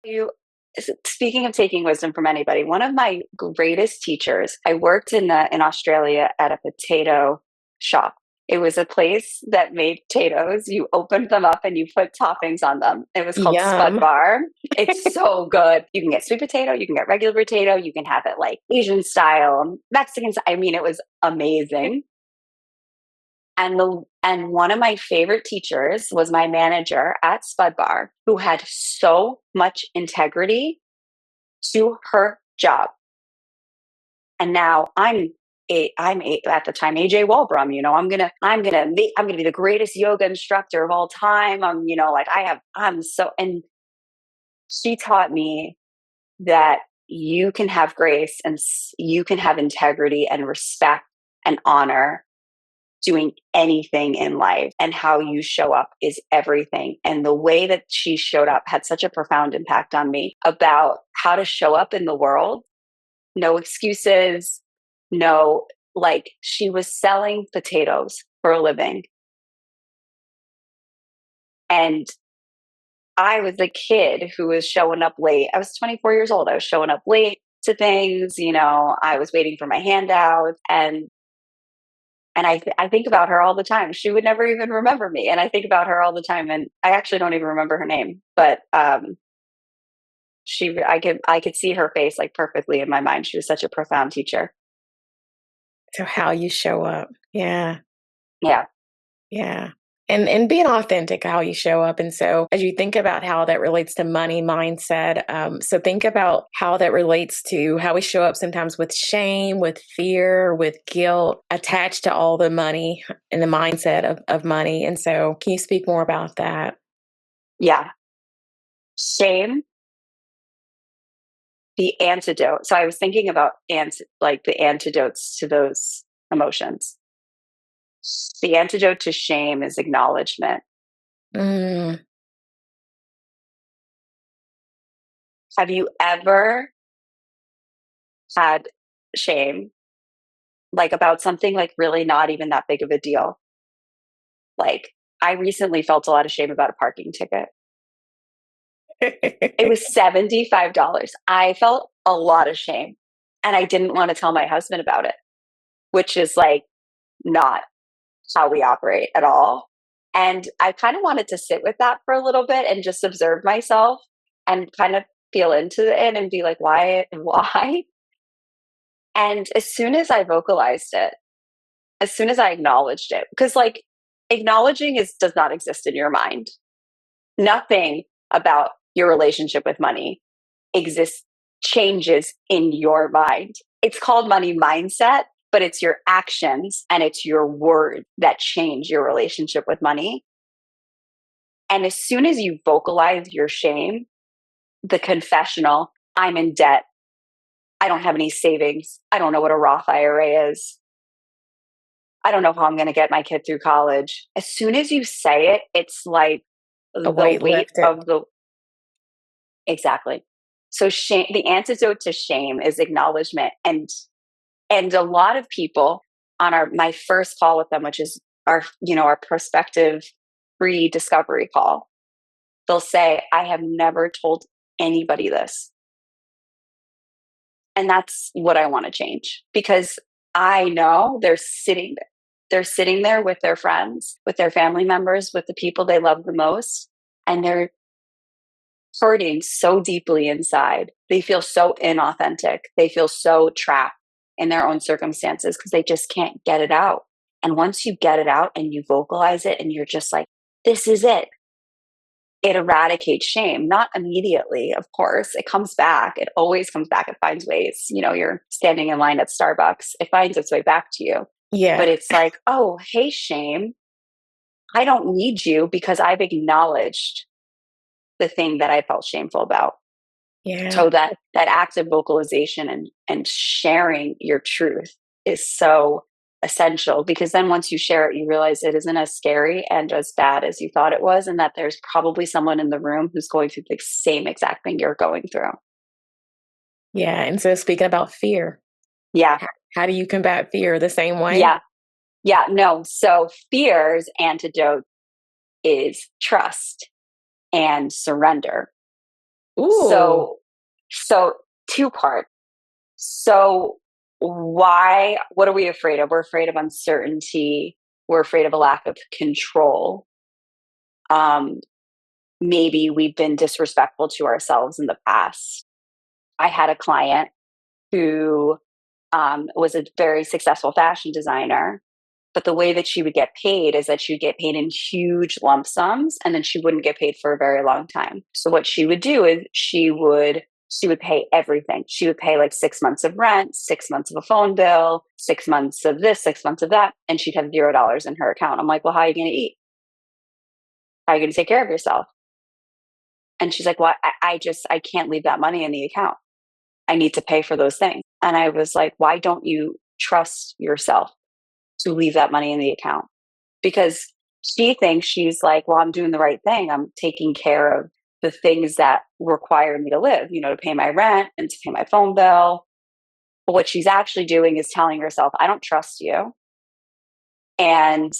You Speaking of taking wisdom from anybody, one of my greatest teachers, I worked in Australia at a potato shop. It was a place that made potatoes. You opened them up and you put toppings on them. It was called Spud Yum. Bar. It's so good. You can get sweet potato, you can get regular potato, you can have it like Asian style, Mexican style. I mean, it was amazing. And one of my favorite teachers was my manager at Spud Bar, who had so much integrity to her job. And now at the time AJ Walbrum. I'm gonna be the greatest yoga instructor of all time. I'm so and she taught me that you can have grace and you can have integrity and respect and honor doing anything in life, and how you show up is everything. And the way that she showed up had such a profound impact on me about how to show up in the world. No excuses, no, like she was selling potatoes for a living. And I was a kid who was showing up late. I was 24 years old. I was showing up late to things, I was waiting for my handout, and I think about her all the time. She would never even remember me, and I think about her all the time. And I actually don't even remember her name, but I could see her face like perfectly in my mind. She was such a profound teacher. So how you show up. Yeah. Yeah, Yeah. And being authentic how you show up. And so as you think about how that relates to money mindset, so think about how that relates to how we show up sometimes with shame, with fear, with guilt attached to all the money and the mindset of money. And so can you speak more about that? yeah. Shame, the antidote. So I was thinking about like the antidotes to those emotions. The antidote to shame is acknowledgement. Mm, Have you ever had shame, like about something like really not even that big of a deal? Like, I recently felt a lot of shame about a parking ticket. It was $75. I felt a lot of shame, and I didn't want to tell my husband about it, which is like not how we operate at all. And I kind of wanted to sit with that for a little bit and just observe myself and kind of feel into it and be like, why, why? And as soon as I vocalized it, as soon as I acknowledged it, because like acknowledging does not exist in your mind. Nothing about your relationship with money exists, changes in your mind. It's called money mindset, but it's your actions and it's your words that change your relationship with money. And as soon as you vocalize your shame, the confessional, I'm in debt, I don't have any savings, I don't know what a Roth IRA is, I don't know how I'm going to get my kid through college. As soon as you say it, it's like a the weight weight lifted. of the exactly. So shame, the antidote to shame is acknowledgement. And a lot of people on our my first call with them, which is our prospective free discovery call, they'll say, I have never told anybody this. And that's what I want to change, because I know they're sitting there with their friends, with their family members, with the people they love the most, and they're hurting so deeply inside. They feel so inauthentic. They feel so trapped in their own circumstances because they just can't get it out. And once you get it out and you vocalize it and you're just like, this is it, it eradicates shame. Not immediately, of course. It comes back. It always comes back. It finds ways. You're standing in line at Starbucks, it finds its way back to you. But Yeah. it's like, oh, hey, shame, I don't need you because I've acknowledged the thing that I felt shameful about. Yeah. So that active vocalization and sharing your truth is so essential, because then once you share it, you realize it isn't as scary and as bad as you thought it was, and that there's probably someone in the room who's going through the same exact thing you're going through. Yeah. And so speaking about fear, Yeah, how do you combat fear the same way? yeah, yeah. No, so fear's antidote is trust and surrender. Ooh. So, so two part. So what are we afraid of? We're afraid of uncertainty. We're afraid of a lack of control. Um, Maybe we've been disrespectful to ourselves in the past. I had a client who was a very successful fashion designer. But the way that she would get paid is that she would get paid in huge lump sums, and then she wouldn't get paid for a very long time. So what she would do is she would pay everything. She would pay like 6 months of rent, 6 months of a phone bill, 6 months of this, 6 months of that, and she'd have $0 in her account. I'm like, well, how are you going to eat? How are you going to take care of yourself? And she's like, well, I can't leave that money in the account. I need to pay for those things. And I was like, why don't you trust yourself to leave that money in the account? Because she thinks she's like, well, I'm doing the right thing. I'm taking care of the things that require me to live, to pay my rent and to pay my phone bill. But what she's actually doing is telling herself, I don't trust you. And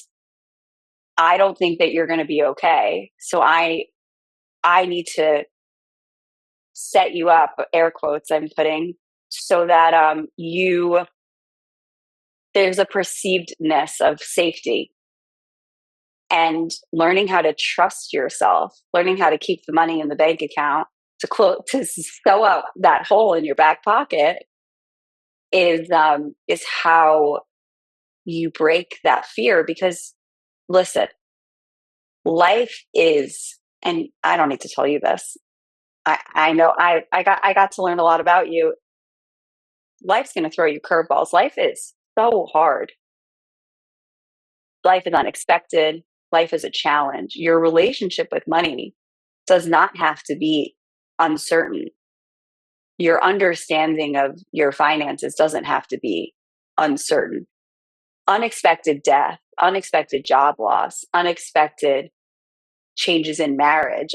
I don't think that you're going to be okay. So I need to set you up, air quotes I'm putting, so that there's a perceivedness of safety, and learning how to trust yourself, learning how to keep the money in the bank account to sew up that hole in your back pocket is how you break that fear. Because listen, life is, and I don't need to tell you this. I know I got to learn a lot about you. Life's going to throw you curveballs. Life is so hard. Life is unexpected. Life is a challenge. Your relationship with money does not have to be uncertain. Your understanding of your finances doesn't have to be uncertain. Unexpected death, unexpected job loss, unexpected changes in marriage,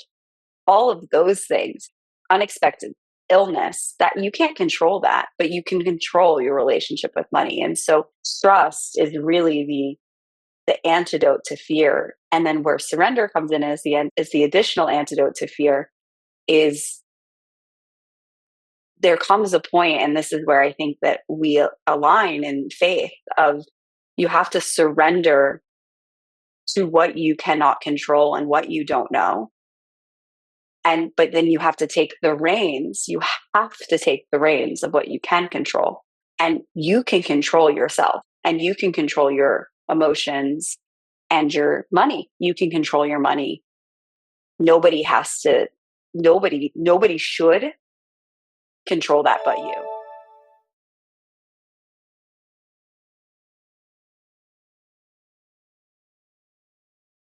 all of those things, unexpected illness, that you can't control that, but you can control your relationship with money. And so trust is really the antidote to fear. And then where surrender comes in as the additional antidote to fear is, there comes a point, and this is where I think that we align in faith, of you have to surrender to what you cannot control and what you don't know. And but then you have to take the reins. You have to take the reins of what you can control. And you can control yourself, and you can control your emotions and your money. You can control your money. Nobody has to, nobody should control that but you.